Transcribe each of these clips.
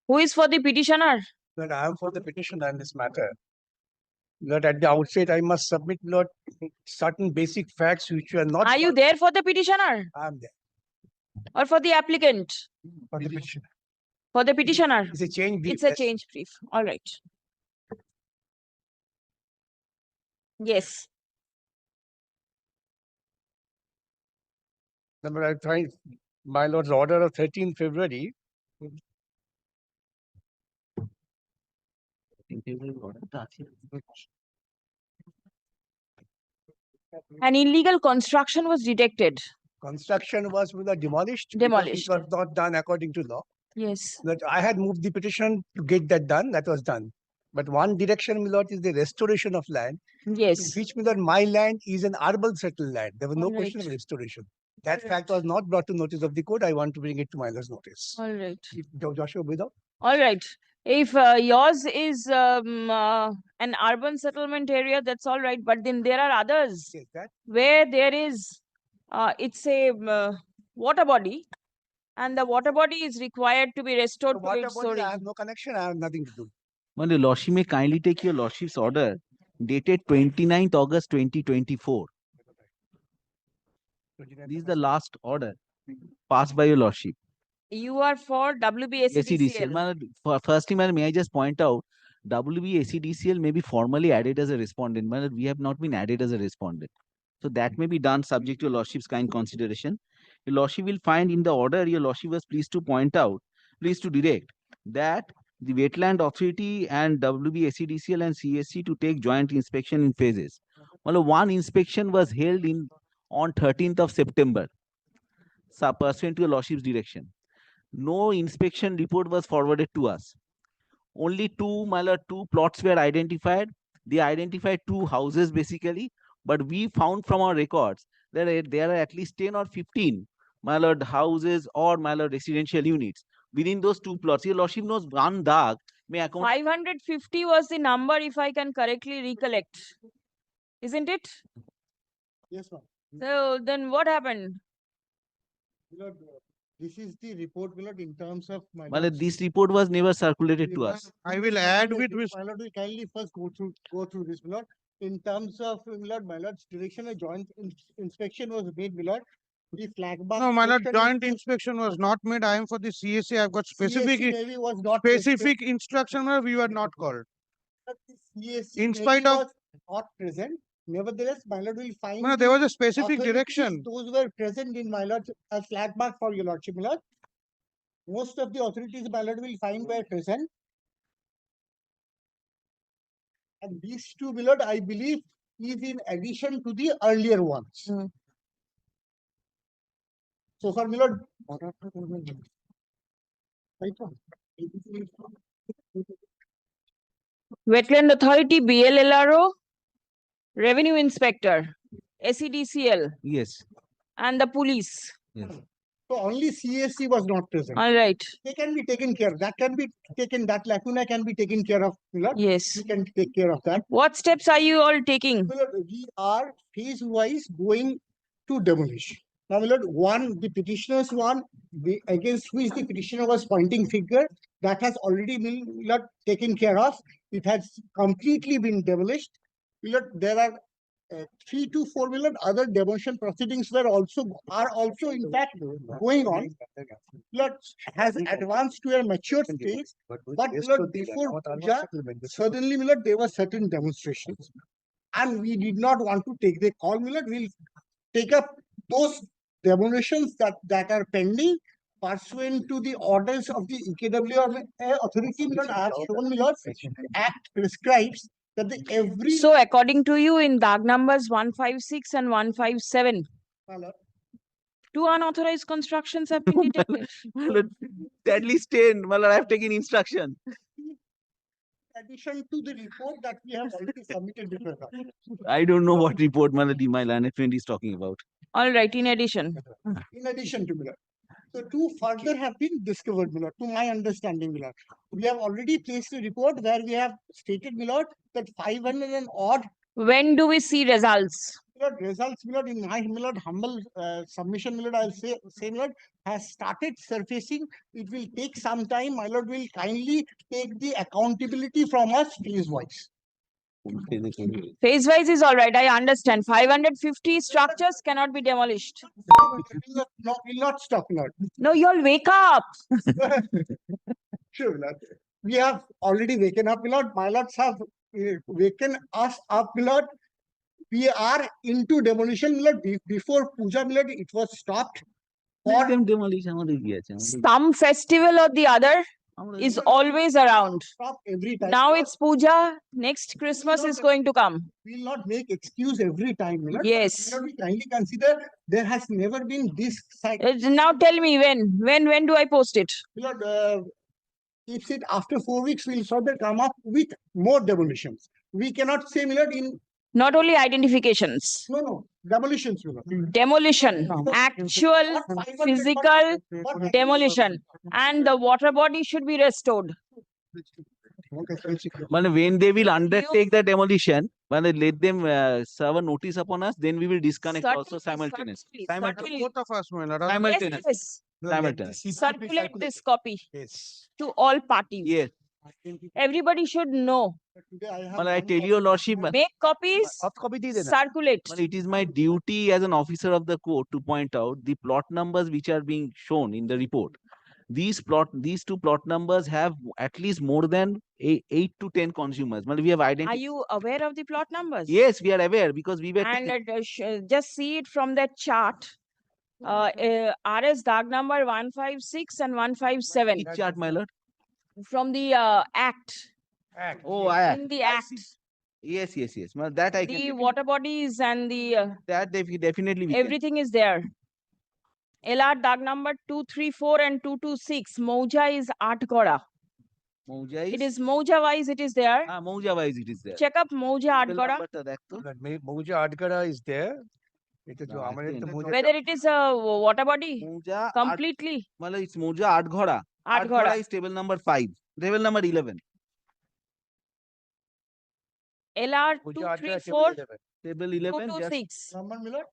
Who is for the petitioner? That I am for the petitioner in this matter. That at the outset I must submit Lord certain basic facts which are not. Are you there for the petitioner I am there or for the applicant? for the petitioner. For the petitioner. It's a change brief. It's a change brief. All right. Yes. Number I find my Lord's order of 13th February. An illegal construction was detected. Construction was demolished. Demolished. It was not done according to law. Yes. That I had moved the petition to get that done. That was done. But one direction, my Lord, is the restoration of land. Yes. Which means that my land is an urban settled land. There was no All question right. of restoration. That All fact was not brought to notice of the court. I want to bring it to my Lord's notice. All right. Joshua Without. All right. If yours is an urban settlement area, that's all right. But then there are others Yes, that. where there is, it's a water body, and the water body is required to be restored to its I origin. have no connection. I have nothing to do. Well, the Lordship may kindly take your Lordship's order dated 29th August 2024. This is the last order passed by your Lordship. You are for WBSEDCL. Firstly, may I just point out, WBSEDCL may be formally added as a respondent, but we have not been added as a respondent. So that may be done subject to your Lordship's kind consideration. Your Lordship will find in the order, your Lordship was pleased to point out, pleased to direct that the Wetland Authority and WBSEDCL and CSC to take joint inspection in phases. Well, one inspection was held on 13th of September, pursuant to your Lordship's direction. No inspection report was forwarded to us. Only two plots were identified. They identified two houses basically, but we found from our records that there are at least 10 or 15 houses or residential units within those two plots. Your Lordship knows one dag. 550 was the number, if I can correctly recollect. Isn't it? Yes, ma'am. So then what happened? Lord, this is the report, Lord, in terms of my Well, this report was never circulated to us. I will add with which my Lord will kindly first go through this, Lord. In terms of Lord, my Lord's direction, a joint inspection was made, my Lord. The flag bar. No, my Lord, joint inspection was not made. I am for the CSA. I've got specific instruction where we were not called. In spite of not present. Nevertheless, my Lord will find. No, there was a specific direction. Those were present in my Lord a flag mark for your Lordship, my Lord. Most of the authorities, my Lord, will find were present. And these two, my Lord, I believe, is in addition to the earlier ones. So far, my Lord. Wetland Authority, BLRO, Revenue Inspector, SEDCL. Yes. And the police. Yes. So only CSC was not present. All right. They can be taken care of. That can be taken, that lacuna can be taken care of. Lord. Yes. We can take care of that. What steps are you all taking? We are phase-wise going to demolish. Now, my Lord, one, the petitioner's one, against which the petitioner was pointing finger, that has already been, Lord, taken care of. It has completely been demolished. Lord, there are 3 to 4 million other demolition proceedings are also in fact going on. Lord, has advanced to a mature stage, but Lord, before Puja, suddenly, Lord, there were certain demonstrations, and we did not want to take the call. Lord, we'll take up those demolitions that are pending pursuant to the orders of the EKW authority. Lord, I have shown, Lord, Act prescribes that every. So according to you, in DAG numbers 156 and 157, two unauthorized constructions have been detected. At least 10. I have taken instruction. In addition to the report that we have already submitted before. I don't know what report my learned friend is talking about. All right, in addition. In addition to Miller. So two further have been discovered, Miller, to my understanding, Miller. We have already placed a report where we have stated, Miller, that 500 and odd. When do we see results? Lord, results, my Lord, in my, my Lord, humble submission, my Lord, I'll say, my Lord, has started surfacing. It will take some time. My Lord will kindly take the accountability from us phase wise. Phase wise is all right. I understand. 550 structures cannot be demolished. Will not stop, my Lord. No, you'll wake up. Sure, my Lord. We have already waken up, my Lord. My Lords have waken us up, my Lord. We are into demolition, my Lord. Before Puja, my Lord, it was stopped. For Some festival or the other is always around. stop every time. Now my Lord. it's Puja. Next Christmas is going to come. We will not make excuse every time, my Lord. Yes. My Lord, we kindly consider there has never been this side. Now tell me when do I post it? My Lord, keeps it after 4 weeks, we'll further come up with more demolitions. We cannot say, my Lord, in Not only identifications, no demolitions, my Lord. demolition, actual Not 500, physical but demolition, and the water body should be restored. When they will undertake the demolition, when they let them serve a notice upon us, then we will disconnect also simultaneously. Certainly. Both of us, my lord. Yes, Simultaneously. yes. Simultaneously. Circulate this copy Yes. to all parties. Yes. Everybody should know. Today I have Well, I one tell copy. your lordship, Make copies, circulate. well, it is my duty as an officer of the court to point out the plot numbers which are being shown in the report. These two plot numbers have at least more than 8 to 10 consumers. Well, we have Are identified. you aware of the plot numbers? Yes, we are aware because we were. And just see it from that chart. RS Dag number 156 and 157 Which chart, my lord? from the Act. Oh, I. In the Act, Yes. Well, that I the can. water bodies and the That definitely we can. everything is there. LR Dag number 234 and 226. Mouja is Atgora. Mouja It is Mouja wise, it is there. Mouja wise it is there. Check up Mouja Atgora. মৌজা আটগাড়া is there. এটা তো No, আমাদের তো actually, মৌজা Whether it is a water body Mouja completely. Well, it's Mouja Atghora. Atgora. Atghora is table number 5. Table number 11. LR মৌজা আটগাড়া 234 Table 11. Just 226. Number, my Lord.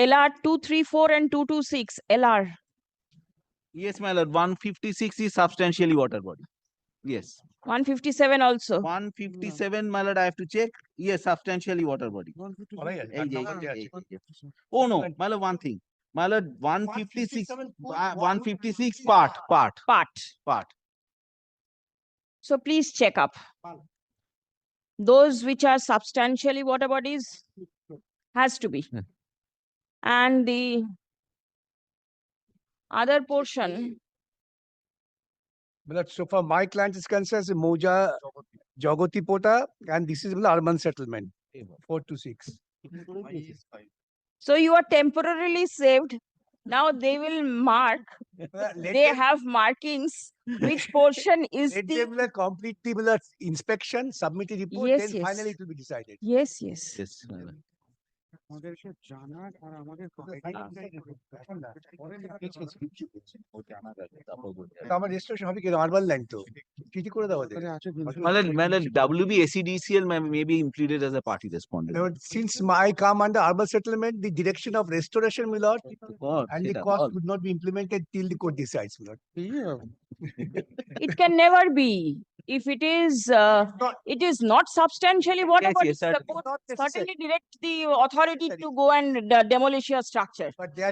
LR 234 and 226. LR. yes, my lord. 156 is substantially water body. Yes. 157 also. 157, my lord, I have to check. Yes, substantially water body. বলাই আছে, তার নাম্বারটা আছে। Oh no, my lord, one thing. My lord, 156, 157, 156 part. So please check up. Those which are substantially water bodies has to be. Yeah. And the other portion, But so far my client is concerned, Moja Jagoti Pota, and this is urban settlement, 4 to 6. so you are temporarily saved. Now they will mark, they have markings, which portion is Let the. them complete the inspection, submit a report, Yes, then yes. finally it will be decided. Yes. Yes, my lord. আমার registration হবে কি urban line তো চিঠি করে দাও ওদের। My lord, WBSEDCL may be included as a party respondent. Now, since I come under urban settlement, the direction of restoration, my lord, God, and the সেটা cost ball. would not be implemented till the court decides, my lord. It can never be. If it is not substantially water Yes, bodies, yes, the certainly. court Not necessary. certainly direct the authority Necessary. to go and demolish your structure. But they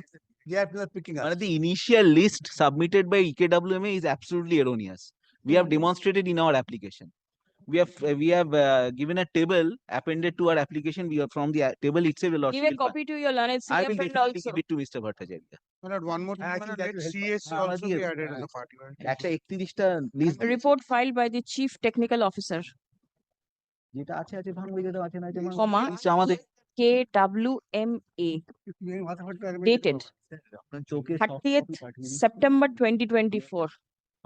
are not picking up. The initial list submitted by EKWMA is absolutely erroneous. We have demonstrated in our application. We have given a table appended to our application. We are from the table itself. Your lordship Give a will find. copy to your learned I senior will friend definitely also. give it to Mr. Bhattacharya. My lord, one more thing, I my think lord, that let will help. CSC also be added as a party. একটা 31টা list দিন। Report filed by the chief technical officer, যেটা আছে ভাঙবে, যেটা আছে না ভাঙবে। comma, List আমাদের KWMA, dated চোখে 30th September 2024,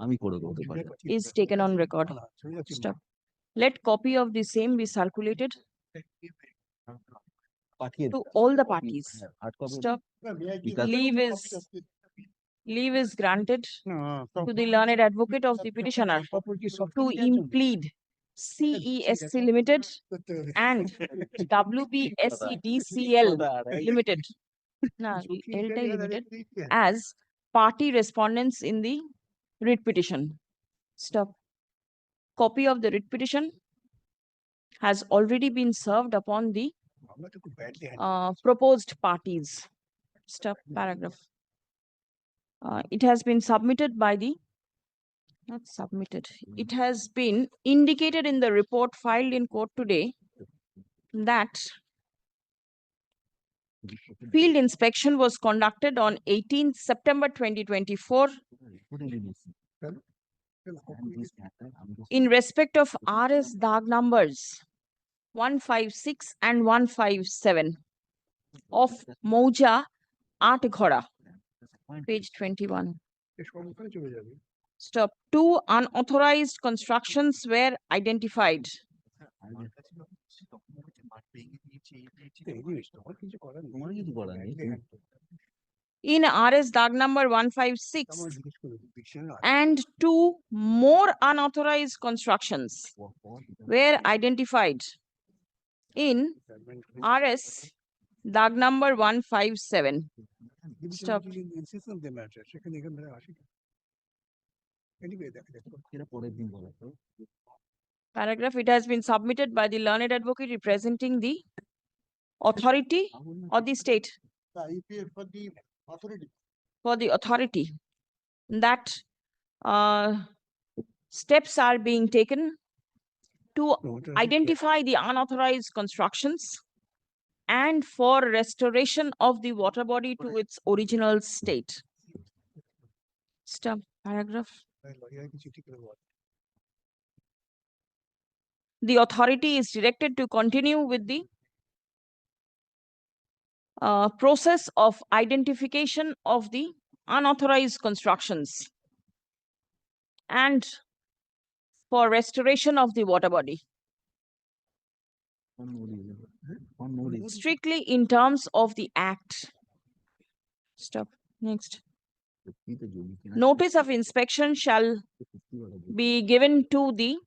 আমি করে বলতে পারি। is taken on record. Stop. Let copy of the same be circulated পাঠিয়ে to all the parties. Hard copy. Stop. Because- Leave is granted to the learned advocate of the petitioner to implead CESC Limited and WBSEDCL Limited, Limited as party respondents in the writ petition. Stop. Copy of the writ petition has already been served upon the proposed parties. Stop. Paragraph. It has been submitted by the, not submitted, it has been indicated in the report filed in court today that field inspection was conducted on 18th September 2024 in respect of RS Dag numbers 156 and 157 of Mouja Atghora, page 21. Stop. 2 unauthorized constructions were identified. In RS Dag number 156 and 2 more unauthorized constructions were identified in RS Dag number 157. Stop. Paragraph. It has been submitted by the learned advocate representing the authority or the state. For the authority that steps are being taken to identify the unauthorized constructions and for restoration of the water body to its original state. Stop. Paragraph. The authority is directed to continue with the process of identification of the unauthorized constructions and for restoration of the water body, strictly in terms of the act. Stop. Next. Notice of inspection shall be given to the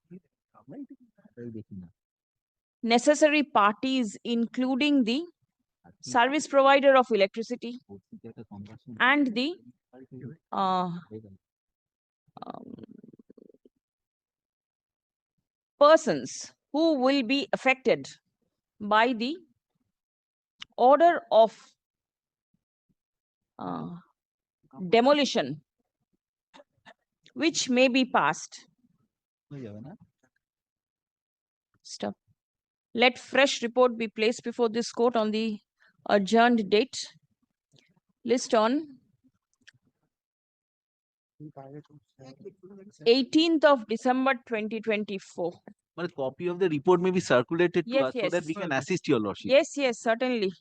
necessary parties, including the service provider of electricity and the persons who will be affected by the order of demolition which may be passed. Stop. Let fresh report be placed before this court on the adjourned date. List on 18th of December 2024. A copy of the report may be circulated to Yes, us so yes. that we can assist your lordship. Yes, yes, certainly.